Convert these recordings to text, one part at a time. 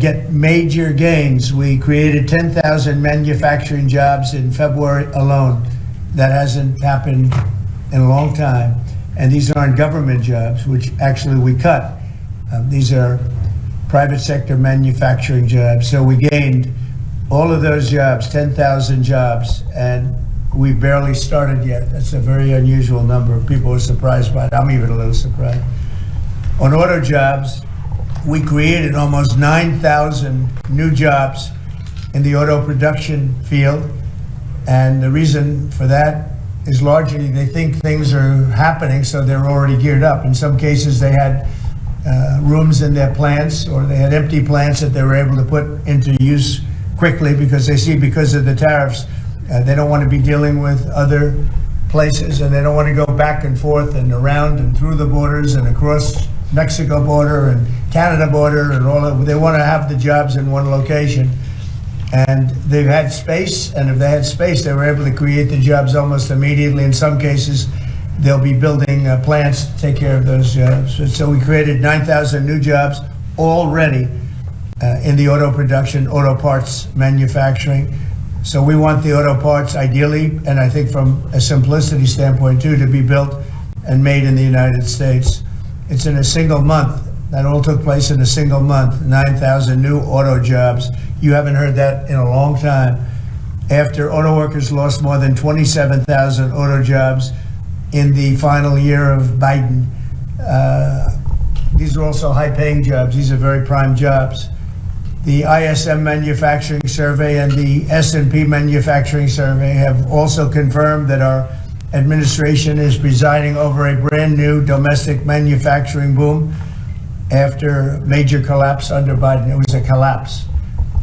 get major gains. We created 10,000 manufacturing jobs in February alone. That hasn't happened in a long time. And these aren't government jobs, which actually we cut. These are private sector manufacturing jobs. So we gained all of those jobs, 10,000 jobs, and we barely started yet. That's a very unusual number. People are surprised by it. I'm even a little surprised. On auto jobs, we created almost 9,000 new jobs in the auto production field. And the reason for that is largely they think things are happening, so they're already geared up. In some cases, they had rooms in their plants, or they had empty plants that they were able to put into use quickly because they see, because of the tariffs, they don't want to be dealing with other places, and they don't want to go back and forth and around and through the borders and across Mexico border and Canada border and all of. They want to have the jobs in one location. And they've had space, and if they had space, they were able to create the jobs almost immediately. In some cases, they'll be building plants to take care of those jobs. So we created 9,000 new jobs already in the auto production, auto parts manufacturing. So we want the auto parts ideally, and I think from a simplicity standpoint too, to be built and made in the United States. It's in a single month. That all took place in a single month, 9,000 new auto jobs. You haven't heard that in a long time. After auto workers lost more than 27,000 auto jobs in the final year of Biden. These are also high-paying jobs. These are very prime jobs. The ISM Manufacturing Survey and the S&P Manufacturing Survey have also confirmed that our administration is presiding over a brand new domestic manufacturing boom after major collapse under Biden. It was a collapse.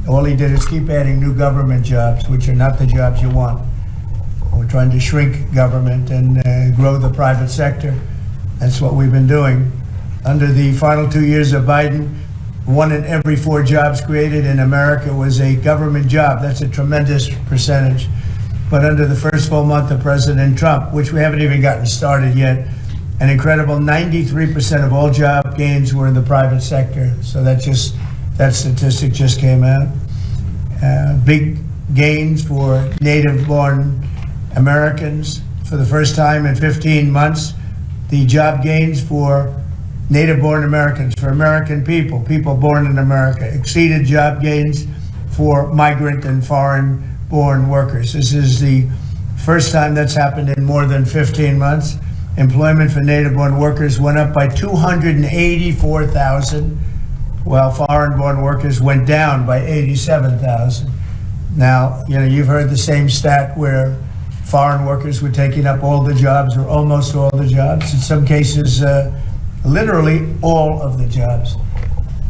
All he did is keep adding new government jobs, which are not the jobs you want. We're trying to shrink government and grow the private sector. That's what we've been doing. Under the final 2 years of Biden, 1 in every 4 jobs created in America was a government job. That's a tremendous percentage. But under the first full month of President Trump, which we haven't even gotten started yet, an incredible 93% of all job gains were in the private sector. So that statistic just came out. Big gains for native-born Americans. For the first time in 15 months, the job gains for native-born Americans, for American people born in America, exceeded job gains for migrant and foreign-born workers. This is the first time that's happened in more than 15 months. Employment for native-born workers went up by 284,000, while foreign-born workers went down by 87,000. Now, you've heard the same stat where foreign workers were taking up all the jobs, or almost all the jobs. In some cases, literally all of the jobs.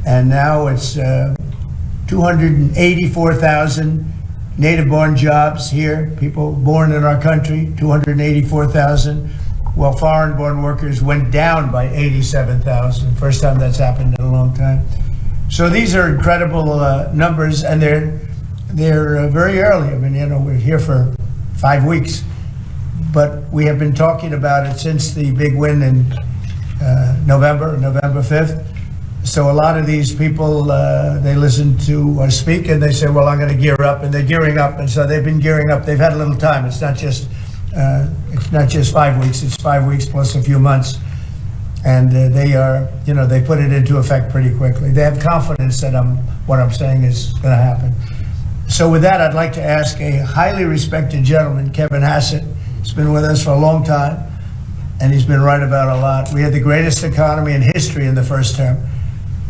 And now it's 284,000 native-born jobs here, people born in our country, 284,000, while foreign-born workers went down by 87,000. First time that's happened in a long time. So these are incredible numbers, and they're very early. I mean, we're here for 5 weeks, but we have been talking about it since the big win in November 5th. So a lot of these people, they listen to us speak and they say, well, I'm going to gear up, and they're gearing up. And so they've been gearing up. They've had a little time. It's not just 5 weeks. It's 5 weeks plus a few months. And they put it into effect pretty quickly. They have confidence that what I'm saying is going to happen. So with that, I'd like to ask a highly respected gentleman, Kevin Hassett. He's been with us for a long time, and he's been right about a lot. We had the greatest economy in history in the first term,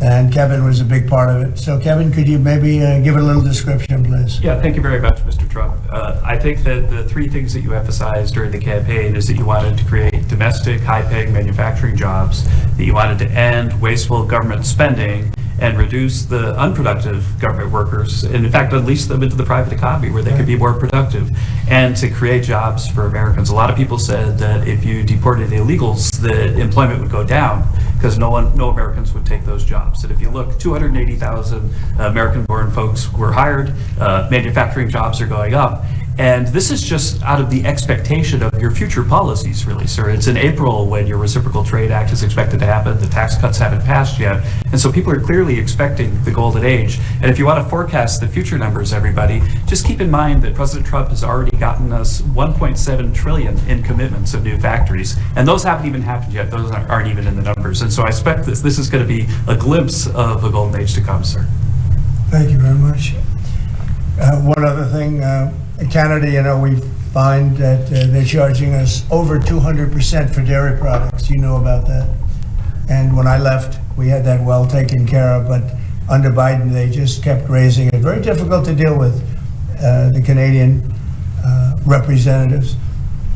and Kevin was a big part of it. So Kevin, could you maybe give it a little description, please? Yeah, thank you very much, Mr. Trump. I think that the 3 things that you emphasized during the campaign is that you wanted to create domestic, high-paying manufacturing jobs, that you wanted to end wasteful government spending, and reduce the unproductive government workers, and in fact, unleash them into the private economy where they could be more productive, and to create jobs for Americans. A lot of people said that if you deported illegals, the employment would go down because no Americans would take those jobs. And if you look, 280,000 American-born folks were hired, manufacturing jobs are going up, And this is just out of the expectation of your future policies, really, sir. It's in April when your Reciprocal Trade Act is expected to happen. The tax cuts haven't passed yet. And so people are clearly expecting the golden age. And if you want to forecast the future numbers, everybody, just keep in mind that President Trump has already gotten us 1.7 trillion in commitments of new factories. And those haven't even happened yet. Those aren't even in the numbers. And so I expect this is going to be a glimpse of a golden age to come, sir. Thank you very much. One other thing, in Canada, we find that they're charging us over 200% for dairy products. You know about that. And when I left, we had that well taken care of, but under Biden, they just kept raising it. Very difficult to deal with, the Canadian representatives.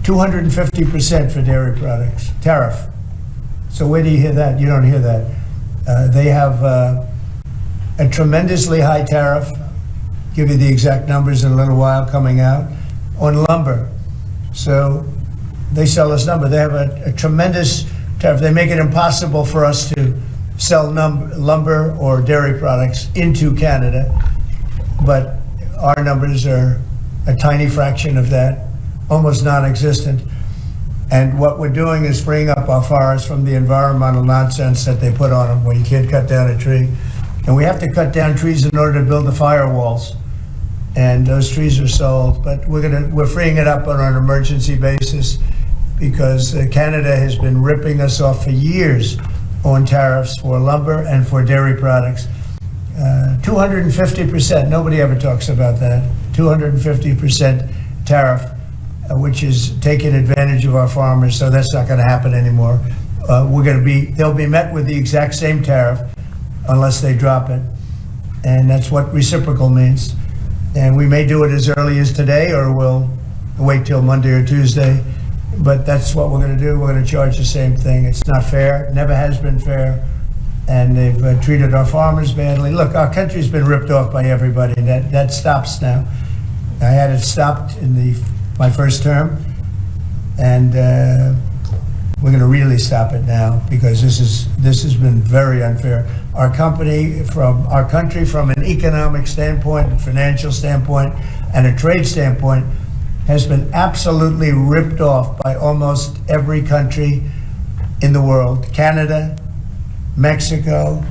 250% for dairy products, tariff. So where do you hear that? You don't hear that. They have a tremendously high tariff. Give you the exact numbers in a little while coming out on lumber. So they sell us lumber. They have a tremendous tariff. They make it impossible for us to sell lumber or dairy products into Canada, but our numbers are a tiny fraction of that, almost non-existent. And what we're doing is freeing up our forests from the environmental nonsense that they put on them, where you can't cut down a tree. And we have to cut down trees in order to build the firewalls. And those trees are sold, but we're freeing it up on an emergency basis because Canada has been ripping us off for years on tariffs for lumber and for dairy products. 250%, nobody ever talks about that. 250% tariff, which is taking advantage of our farmers, so that's not going to happen anymore. They'll be met with the exact same tariff unless they drop it, and that's what reciprocal means. And we may do it as early as today, or we'll wait till Monday or Tuesday, but that's what we're going to do. We're going to charge the same thing. It's not fair, never has been fair, and they've treated our farmers badly. Look, our country's been ripped off by everybody. That stops now. I had it stopped in my first term, and we're going to really stop it now because this has been very unfair. Our country, from an economic standpoint, a financial standpoint, and a trade standpoint, has been absolutely ripped off by almost every country in the world. Canada, Mexico,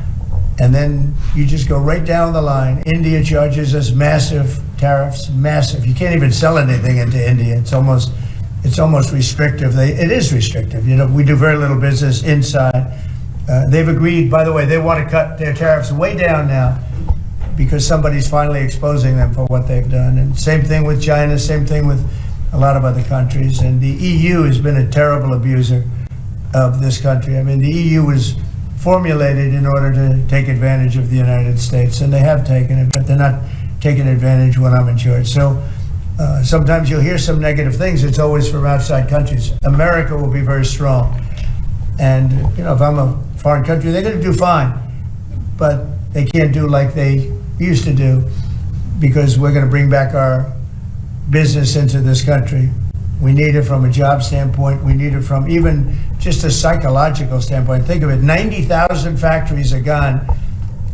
and then you just go right down the line. India charges us massive tariffs, massive. You can't even sell anything into India. It's almost restrictive. It is restrictive. We do very little business inside. They've agreed, by the way, they want to cut their tariffs way down now because somebody's finally exposing them for what they've done. And same thing with China, same thing with a lot of other countries. And the EU has been a terrible abuser of this country. I mean, the EU was formulated in order to take advantage of the United States, and they have taken it, but they're not taking advantage when I'm in charge. So sometimes you'll hear some negative things. It's always from outside countries. America will be very strong. And, if I'm a foreign country, they're going to do fine. But they can't do like they used to do because we're going to bring back our business into this country. We need it from a job standpoint. We need it from even just a psychological standpoint. Think of it, 90,000 factories are gone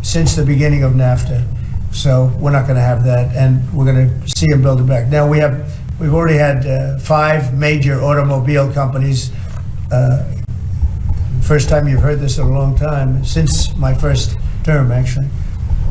since the beginning of NAFTA. So we're not going to have that, and we're going to see them build it back. Now we've already had 5 major automobile companies. First time you've heard this in a long time, since my first term actually,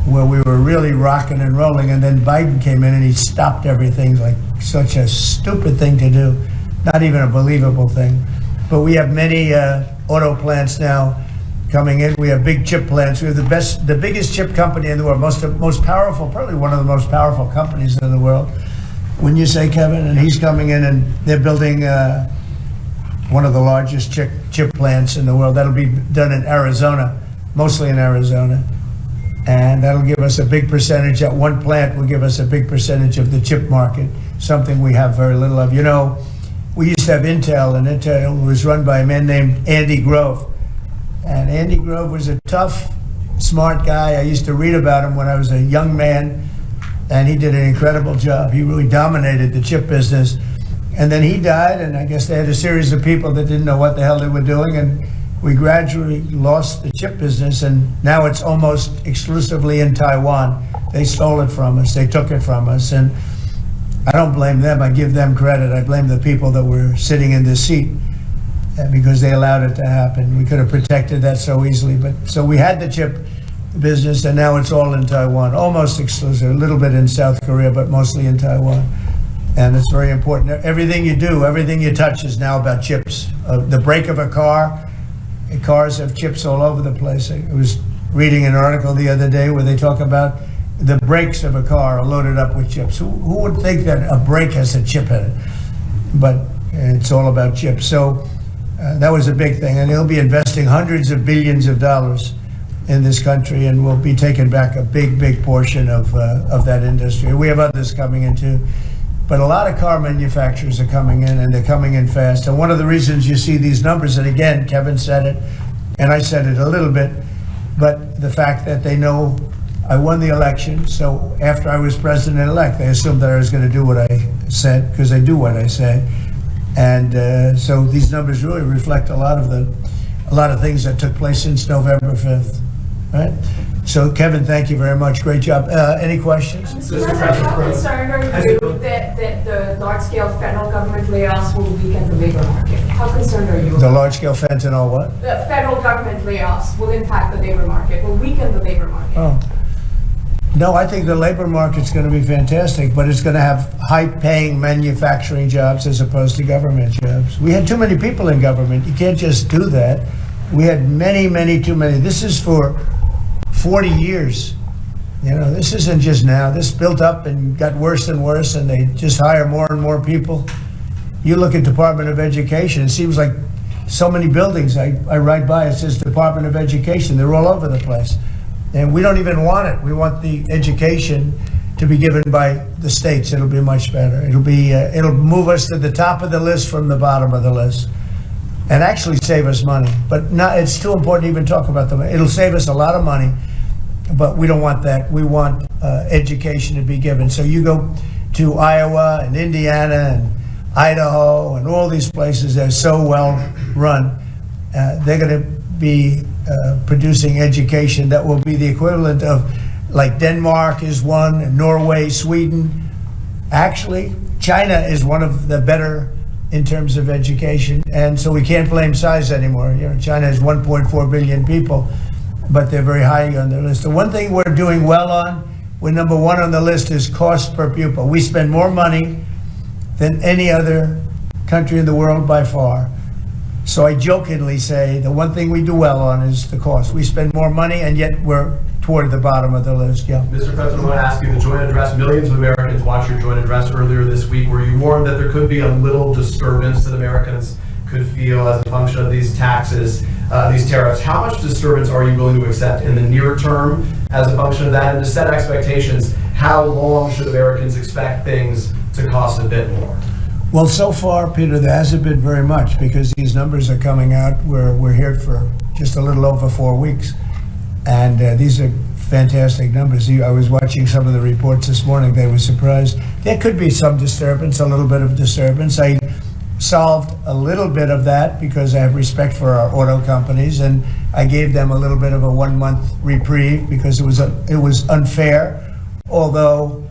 where we were really rocking and rolling, and then Biden came in and he stopped everything, like such a stupid thing to do, not even a believable thing. But we have many auto plants now coming in. We have big chip plants. We have the biggest chip company in the world, most powerful, probably one of the most powerful companies in the world. Wouldn't you say, Kevin? And he's coming in and they're building one of the largest chip plants in the world. That'll be done in Arizona, mostly in Arizona. And that'll give us a big percentage. That one plant will give us a big percentage of the chip market, something we have very little of. We used to have Intel, and Intel was run by a man named Andy Grove. And Andy Grove was a tough, smart guy. I used to read about him when I was a young man, and he did an incredible job. He really dominated the chip business. And then he died, and I guess they had a series of people that didn't know what the hell they were doing, and we gradually lost the chip business, and now it's almost exclusively in Taiwan. They stole it from us. They took it from us. And I don't blame them. I give them credit. I blame the people that were sitting in this seat because they allowed it to happen. We could have protected that so easily. But so we had the chip business, and now it's all in Taiwan, almost exclusive, a little bit in South Korea, but mostly in Taiwan. And it's very important. Everything you do, everything you touch is now about chips. The brake of a car, cars have chips all over the place. I was reading an article the other day where they talk about the brakes of a car are loaded up with chips. Who would think that a brake has a chip in it? But it's all about chips. So that was a big thing. And he'll be investing hundreds of billions of dollars in this country, and we'll be taking back a big portion of that industry. We have others coming in too. But a lot of car manufacturers are coming in, and they're coming in fast. And one of the reasons you see these numbers, and again, Kevin said it, and I said it a little bit, but the fact that they know I won the election, so after I was president-elect, they assumed that I was going to do what I said, because I do what I say. And so these numbers really reflect a lot of things that took place since November 5th, right? So, Kevin, thank you very much. Great job. Any questions? Mr. President, how concerned are you that the large-scale federal government layoffs will weaken the labor market? How concerned are you? The large-scale fentanyl what? The federal government layoffs will impact the labor market, will weaken the labor market. Oh. No, I think the labor market's going to be fantastic, but it's going to have high-paying manufacturing jobs as opposed to government jobs. We had too many people in government. You can't just do that. We had many too many. This is for 40 years. You know, this isn't just now. This built up and got worse and worse, and they just hire more and more people. You look at Department of Education, it seems like so many buildings I ride by, it says Department of Education. They're all over the place. And we don't even want it. We want the education to be given by the states. It'll be much better. It'll move us to the top of the list from the bottom of the list, and actually save us money. But it's too important to even talk about them. It'll save us a lot of money, but we don't want that. We want education to be given. So you go to Iowa and Indiana and Idaho and all these places that are so well run. They're going to be producing education that will be the equivalent of, like Denmark is one, and Norway, Sweden. Actually, China is one of the better in terms of education, and so we can't blame size anymore. You know, China has 1.4 billion people, but they're very high on their list. The one thing we're doing well on, we're number one on the list, is cost per pupil. We spend more money than any other country in the world by far. So I jokingly say the one thing we do well on is the cost. We spend more money, and yet we're toward the bottom of the list. Yeah. Mr. President, I want to ask you, the joint address, millions of Americans watched your joint address earlier this week, where you warned that there could be a little disturbance that Americans could feel as a function of these taxes, these tariffs. How much disturbance are you willing to accept in the near term as a function of that? And to set expectations, how long should Americans expect things to cost a bit more? Well, so far, Peter, there hasn't been very much, because these numbers are coming out. We're here for just a little over 4 weeks. And these are fantastic numbers. I was watching some of the reports this morning. They were surprised. There could be some disturbance, a little bit of disturbance. I solved a little bit of that because I have respect for our auto companies, and I gave them a little bit of a 1-month reprieve because it was unfair, although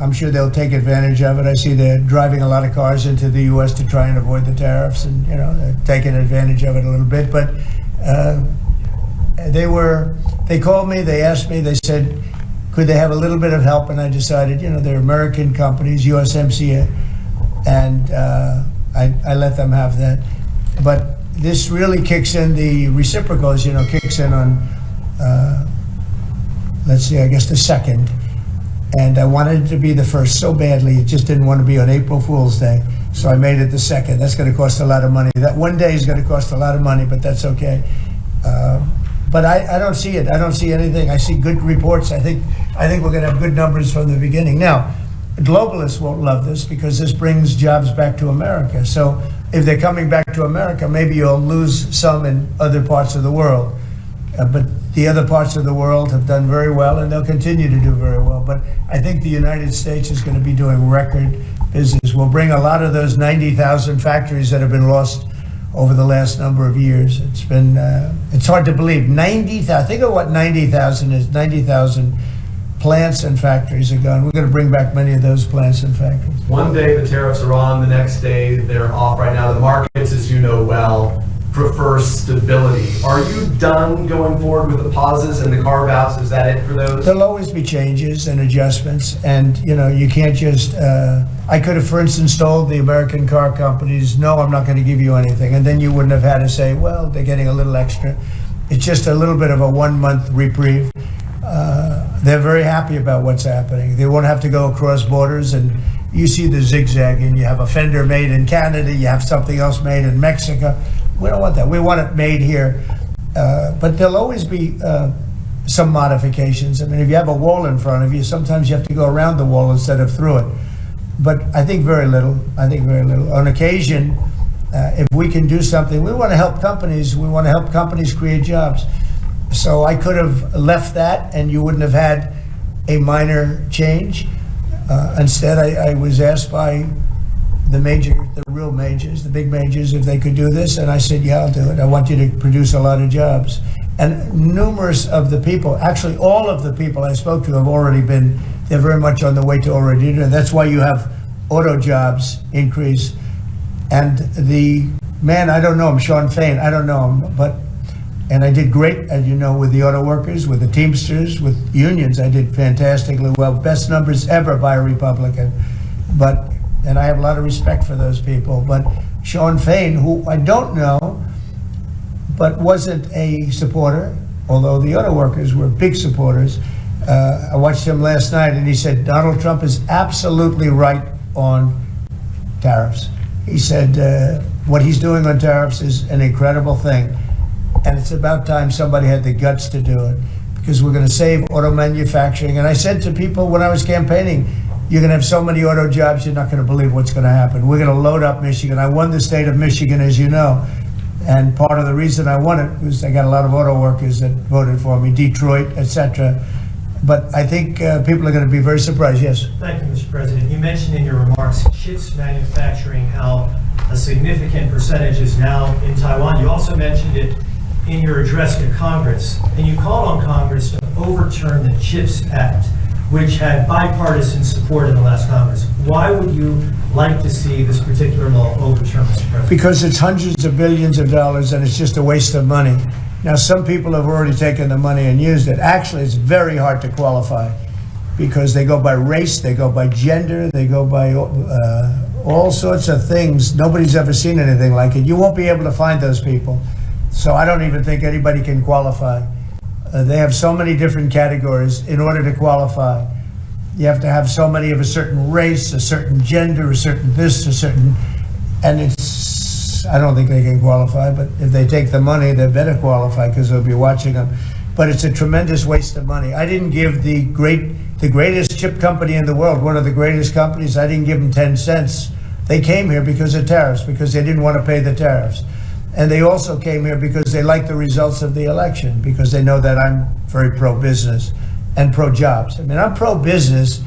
I'm sure they'll take advantage of it. I see they're driving a lot of cars into the U.S. to try and avoid the tariffs, and they're taking advantage of it a little bit. But they called me, they asked me, they said, could they have a little bit of help? And I decided, they're American companies, USMCA, and I let them have that. But this really kicks in, the reciprocals, kicks in on, let's see, I guess the 2nd. And I wanted it to be the 1st so badly. It just didn't want to be on April Fool's Day. So I made it the 2nd. That's going to cost a lot of money. That one day is going to cost a lot of money, but that's okay. But I don't see it. I don't see anything. I see good reports. I think we're going to have good numbers from the beginning. Now, globalists won't love this because this brings jobs back to America. So if they're coming back to America, maybe you'll lose some in other parts of the world. But the other parts of the world have done very well, and they'll continue to do very well. But I think the United States is going to be doing record business. We'll bring a lot of those 90,000 factories that have been lost over the last number of years. It's hard to believe. 90,000, think of what 90,000 is, 90,000 plants and factories are gone. We're going to bring back many of those plants and factories. One day the tariffs are on, the next day they're off. Right now, the markets, as you know well, prefer stability. Are you done going forward with the pauses and the carve-outs? Is that it for those? There'll always be changes and adjustments, and you can't just. I could have, for instance, told the American car companies, "No, I'm not going to give you anything," and then you wouldn't have had to say, "Well, they're getting a little extra." It's just a little bit of a 1-month reprieve. They're very happy about what's happening. They won't have to go across borders, and you see the zigzagging. You have a fender made in Canada, you have something else made in Mexico. We don't want that. We want it made here. But there'll always be some modifications. I mean, if you have a wall in front of you, sometimes you have to go around the wall instead of through it. But I think very little. On occasion, if we can do something, we want to help companies. We want to help companies create jobs. So I could have left that and you wouldn't have had a minor change. Instead, I was asked by the real majors, the big majors, if they could do this. And I said, yeah, I'll do it. I want you to produce a lot of jobs. And numerous of the people, actually all of the people I spoke to have already been, they're very much on the way to already doing it. That's why you have auto jobs increase. And the man, I don't know him, Sean Fain, I don't know him, and I did great, as you know, with the auto workers, with the Teamsters, with unions. I did fantastically well, best numbers ever by a Republican. And I have a lot of respect for those people. But Sean Fain, who I don't know, but wasn't a supporter, although the auto workers were big supporters. I watched him last night, and he said Donald Trump is absolutely right on tariffs. He said what he's doing on tariffs is an incredible thing. And it's about time somebody had the guts to do it, because we're going to save auto manufacturing. And I said to people when I was campaigning, you're going to have so many auto jobs, you're not going to believe what's going to happen. We're going to load up Michigan. I won the state of Michigan, as you know. And part of the reason I won it was I got a lot of auto workers that voted for me, Detroit, etc. But I think people are going to be very surprised. Yes. Thank you, Mr. President. You mentioned in your remarks chips manufacturing, how a significant percentage is now in Taiwan. You also mentioned it in your address to Congress, and you called on Congress to overturn the CHIPS Act, which had bipartisan support in the last Congress. Why would you like to see this particular law overturned, Mr. President? Because it's hundreds of billions of dollars and it's just a waste of money. Now, some people have already taken the money and used it. Actually, it's very hard to qualify because they go by race, they go by gender, they go by all sorts of things. Nobody's ever seen anything like it. You won't be able to find those people. So I don't even think anybody can qualify. They have so many different categories. In order to qualify, you have to have so many of a certain race, a certain gender, a certain this, a certain, and I don't think they can qualify, but if they take the money, they better qualify because they'll be watching them. But it's a tremendous waste of money. I didn't give the greatest chip company in the world, one of the greatest companies, I didn't give them 10 cents. They came here because of tariffs, because they didn't want to pay the tariffs. And they also came here because they like the results of the election, because they know that I'm very pro-business and pro-jobs. I mean, I'm pro-business,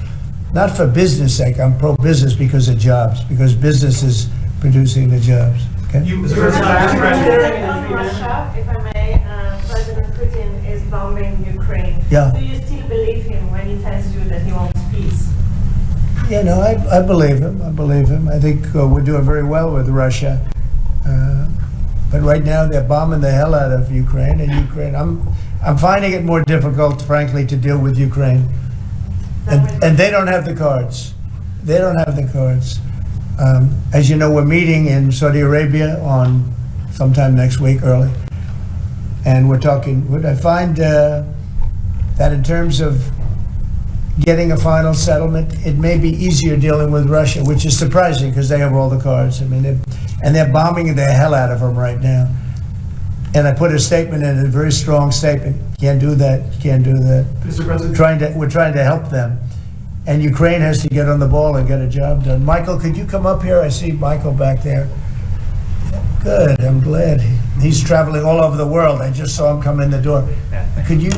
not for business sake. I'm pro-business because of jobs, because business is producing the jobs. Okay? You, Mr. President, On Russia, if I may, President Putin is bombing Ukraine. Yeah. Do you still believe him when he tells you that he wants peace? You know, I believe him. I think we're doing very well with Russia. But right now they're bombing the hell out of Ukraine, I'm finding it more difficult, frankly, to deal with Ukraine. And they don't have the cards. As you know, we're meeting in Saudi Arabia on sometime next week, early. And we're talking, I find that in terms of getting a final settlement, it may be easier dealing with Russia, which is surprising because they have all the cards. I mean, they're bombing the hell out of them right now. And I put a statement in, a very strong statement. Can't do that. Mr. President. We're trying to help them. And Ukraine has to get on the ball and get a job done. Michael, could you come up here? I see Michael back there. Good, I'm glad. He's traveling all over the world. I just saw him come in the door. Could you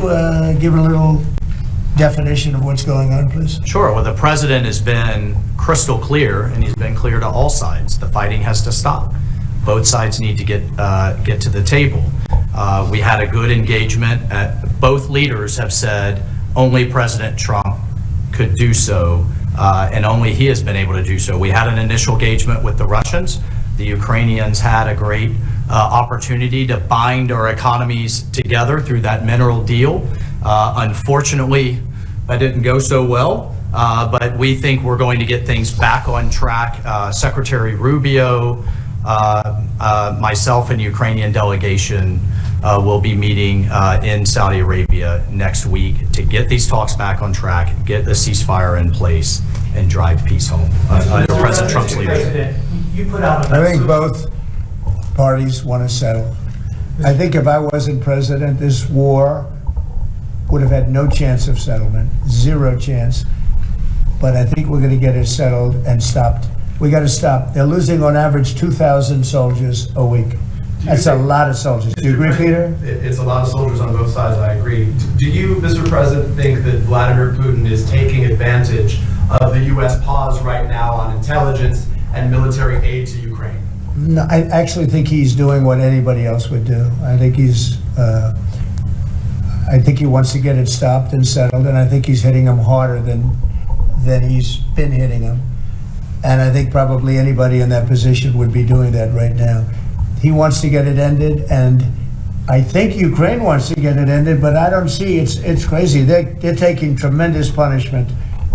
give a little definition of what's going on, please? Sure. Well, the president has been crystal clear, and he's been clear to all sides. The fighting has to stop. Both sides need to get to the table. We had a good engagement. Both leaders have said only President Trump could do so, and only he has been able to do so. We had an initial engagement with the Russians. The Ukrainians had a great opportunity to bind our economies together through that mineral deal. Unfortunately, that didn't go so well, but we think we're going to get things back on track. Secretary Rubio, myself and Ukrainian delegation will be meeting in Saudi Arabia next week to get these talks back on track, get the ceasefire in place, and drive peace home under President Trump's leadership. President, you put out I think both parties want to settle. I think if I wasn't president, this war would have had no chance of settlement, zero chance. But I think we're going to get it settled and stopped. We got to stop. They're losing on average 2,000 soldiers a week. That's a lot of soldiers. Do you agree, Peter? It's a lot of soldiers on both sides, I agree. Do you, Mr. President, think that Vladimir Putin is taking advantage of the U.S. pause right now on intelligence and military aid to Ukraine? No, I actually think he's doing what anybody else would do. I think he wants to get it stopped and settled, and I think he's hitting them harder than he's been hitting them. And I think probably anybody in that position would be doing that right now. He wants to get it ended, and I think Ukraine wants to get it ended, but I don't see, it's crazy. They're taking tremendous punishment.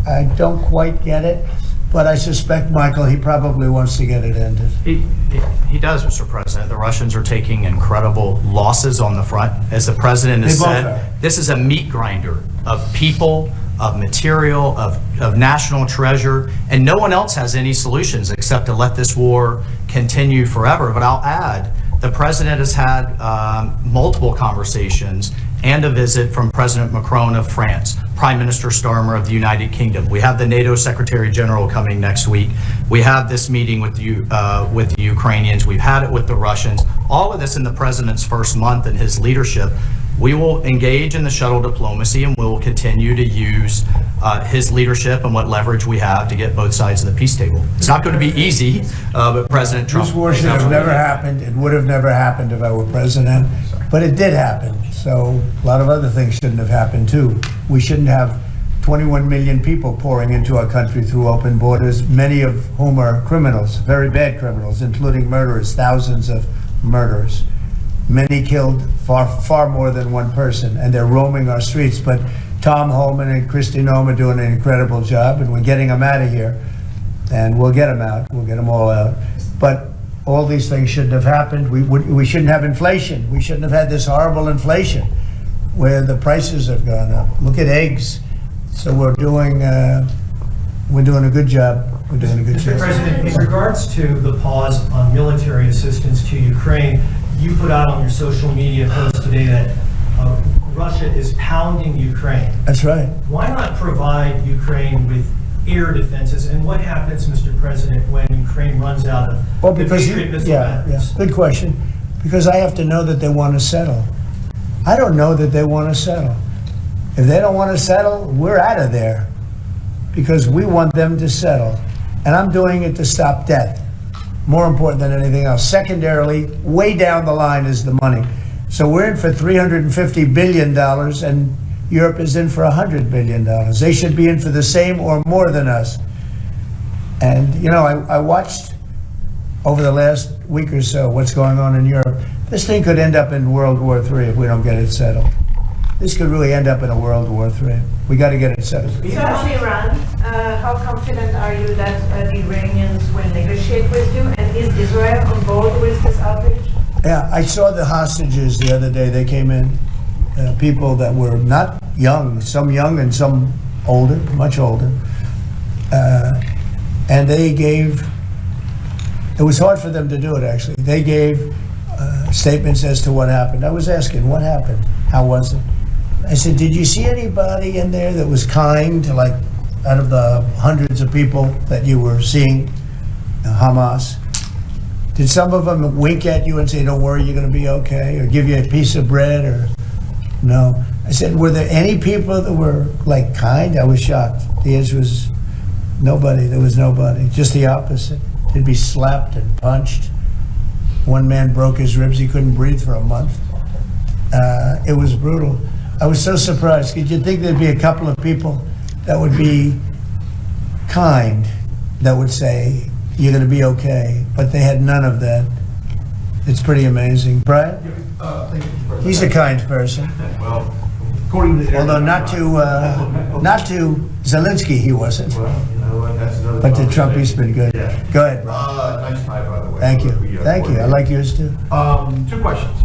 I don't quite get it, but I suspect, Michael, he probably wants to get it ended. He does, Mr. President. The Russians are taking incredible losses on the front. As the president has They both said, are. this is a meat grinder of people, of material, of national treasure, and no one else has any solutions except to let this war continue forever. But I'll add, the president has had multiple conversations and a visit from President Macron of France, Prime Minister Starmer of the United Kingdom. We have the NATO Secretary General coming next week. We have this meeting with the Ukrainians. We've had it with the Russians. All of this in the president's first month in his leadership. We will engage in the shuttle diplomacy, and we will continue to use his leadership and what leverage we have to get both sides of the peace table. It's not going to be easy, but President Trump... This war should have never happened. It would have never happened if I were president, but it did happen. So a lot of other things shouldn't have happened too. We shouldn't have 21 million people pouring into our country through open borders, many of whom are criminals, very bad criminals, including murderers, thousands of murderers. Many killed, far more than one person, and they're roaming our streets. But Tom Homan and Kristi Noem are doing an incredible job, and we're getting them out of here. And we'll get them out. We'll get them all out. But all these things shouldn't have happened. We shouldn't have inflation. We shouldn't have had this horrible inflation where the prices have gone up. Look at eggs. So we're doing a good job. We're doing a good Mr. job. President, in regards to the pause on military assistance to Ukraine, you put out on your social media post today that Russia is pounding Ukraine. That's right. Why not provide Ukraine with air defenses? And what happens, Mr. President, when Ukraine runs out of Well, the because Patriot missile batteries? good question. Because I have to know that they want to settle. I don't know that they want to settle. If they don't want to settle, we're out of there because we want them to settle. And I'm doing it to stop death. More important than anything else. Secondarily, way down the line is the money. So we're in for $350 billion and Europe is in for $100 billion. They should be in for the same or more than us. And, you know, I watched over the last week or so what's going on in Europe. This thing could end up in World War III if we don't get it settled. This could really end up in a World War III. We got to get it settled. So on Iran, how confident are you that the Iranians will negotiate with you? And is Israel on board with this outrage? Yeah, I saw the hostages the other day. They came in, people that were not young, some young and some older, much older. And they gave, it was hard for them to do it actually. They gave statements as to what happened. I was asking, what happened? How was it? I said, did you see anybody in there that was kind, like out of the hundreds of people that you were seeing, Hamas? Did some of them wink at you and say, don't worry, you're going to be okay, or give you a piece of bread, or no? I said, were there any people that were like kind? I was shocked. The answer was nobody. There was nobody. Just the opposite. They'd be slapped and punched. One man broke his ribs. He couldn't breathe for a month. It was brutal. I was so surprised. Did you think there'd be a couple of people that would be kind, that would say, you're going to be okay, but they had none of that. It's pretty amazing. Brian? Thank you, Mr. President. He's a kind person. Well, according to... Although not to Zelensky, he wasn't. Well, you know what, that's another... But to Trump, he's been good. Yeah. Go ahead, Brian. Nice tie, by the way. Thank you. We, Thank you. I like yours too. Two questions.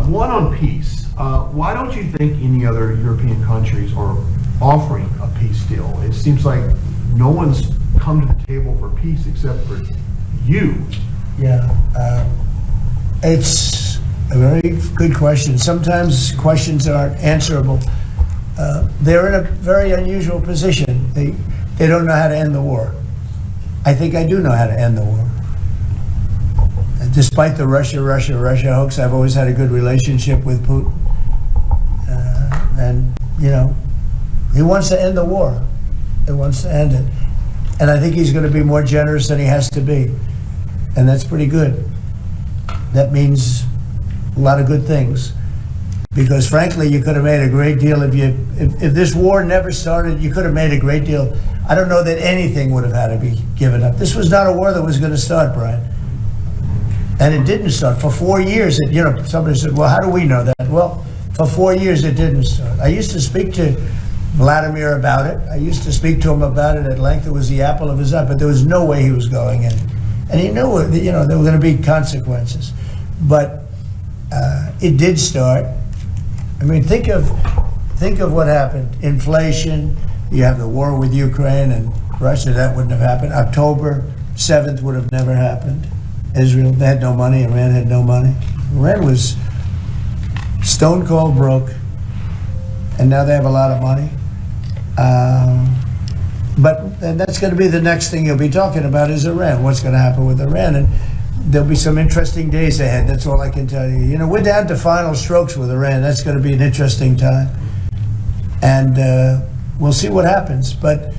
One on peace. Why don't you think any other European countries are offering a peace deal? It seems like no one's come to the table for peace except for you. Yeah. It's a very good question. Sometimes questions aren't answerable. They're in a very unusual position. They don't know how to end the war. I think I do know how to end the war. Despite the Russia hoax, I've always had a good relationship with Putin. And, you know, he wants to end the war. He wants to end it. And I think he's going to be more generous than he has to be. And that's pretty good. That means a lot of good things. Because frankly, you could have made a great deal if this war never started, you could have made a great deal. I don't know that anything would have had to be given up. This was not a war that was going to start, Brian. And it didn't start. For 4 years, somebody said, well, how do we know that? Well, for 4 years, it didn't start. I used to speak to Vladimir about it. I used to speak to him about it at length. It was the apple of his eye, but there was no way he was going in. And he knew, there were going to be consequences. But it did start. I mean, think of what happened. Inflation, you have the war with Ukraine and Russia, that wouldn't have happened. October 7th would have never happened. Israel, they had no money, Iran had no money. Iran was stone cold broke, and now they have a lot of money. And that's going to be the next thing you'll be talking about is Iran. What's going to happen with Iran? And there'll be some interesting days ahead. That's all I can tell you. You know, we're down to final strokes with Iran. That's going to be an interesting time. And we'll see what happens. But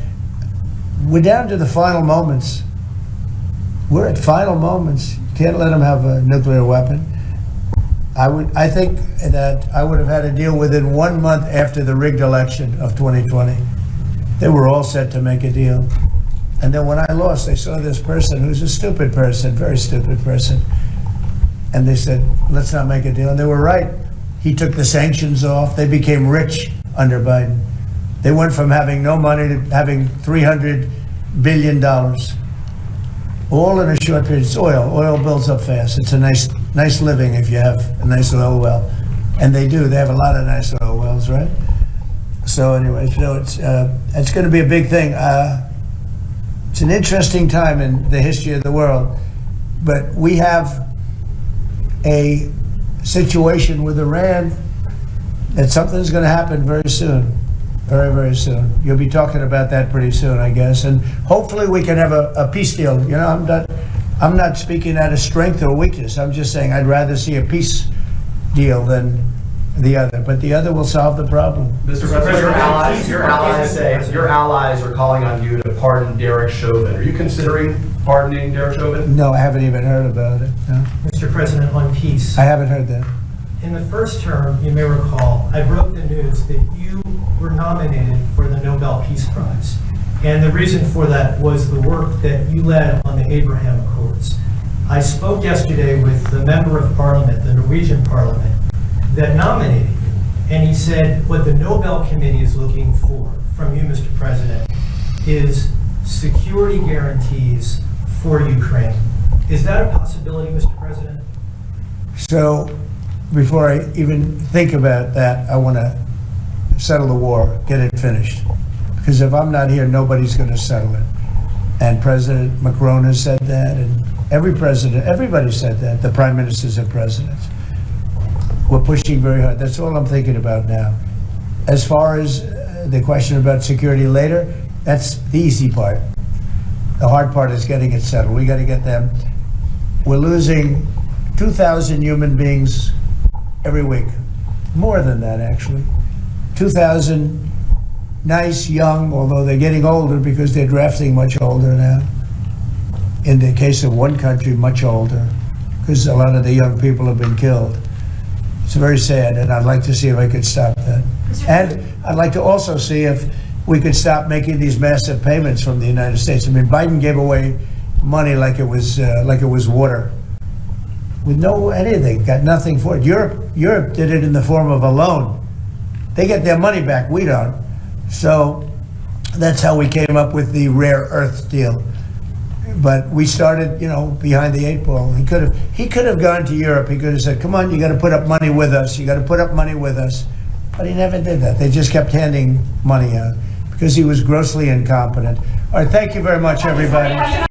we're down to the final moments. We're at final moments. You can't let them have a nuclear weapon. I think that I would have had a deal within 1 month after the rigged election of 2020. They were all set to make a deal. And then when I lost, they saw this person who's a stupid person, very stupid person. And they said, let's not make a deal. And they were right. He took the sanctions off. They became rich under Biden. They went from having no money to having $300 billion. All in a short period. It's oil. Oil builds up fast. It's a nice living if you have a nice oil well. And they do. They have a lot of nice oil wells, right? So anyway, it's going to be a big thing. It's an interesting time in the history of the world. But we have a situation with Iran that something's going to happen very soon. Very, very soon. You'll be talking about that pretty soon, I guess. And hopefully we can have a peace deal. You know, I'm not speaking out of strength or weakness. I'm just saying I'd rather see a peace deal than the other. But the other will solve the problem. Mr. President, your allies are calling on you to pardon Derek Chauvin. Are you considering pardoning Derek Chauvin? No, I haven't even heard about it. No. Mr. President, on peace. I haven't heard that. In the first term, you may recall, I broke the news that you were nominated for the Nobel Peace Prize. And the reason for that was the work that you led on the Abraham Accords. I spoke yesterday with the member of parliament, the Norwegian parliament, that nominated you. And he said what the Nobel Committee is looking for from you, Mr. President, is security guarantees for Ukraine. Is that a possibility, Mr. President? So before I even think about that, I want to settle the war, get it finished. Because if I'm not here, nobody's going to settle it. And President Macron has said that, and everybody said that. The prime ministers and presidents. We're pushing very hard. That's all I'm thinking about now. As far as the question about security later, that's the easy part. The hard part is getting it settled. We got to get them. We're losing 2,000 human beings every week. More than that, actually. 2,000 nice, young, although they're getting older because they're drafting much older now. In the case of one country, much older, because a lot of the young people have been killed. It's very sad, and I'd like to see if I could stop that. And I'd like to also see if we could stop making these massive payments from the United States. I mean, Biden gave away money like it was water, with no anything, got nothing for it. Europe did it in the form of a loan. They get their money back, we don't. So that's how we came up with the rare earth deal. But we started, behind the eight ball. He could have gone to Europe. He could have said, "Come on, you got to put up money with us. You got to put up money with us." But he never did that. They just kept handing money out because he was grossly incompetent. All right, thank you very much, everybody.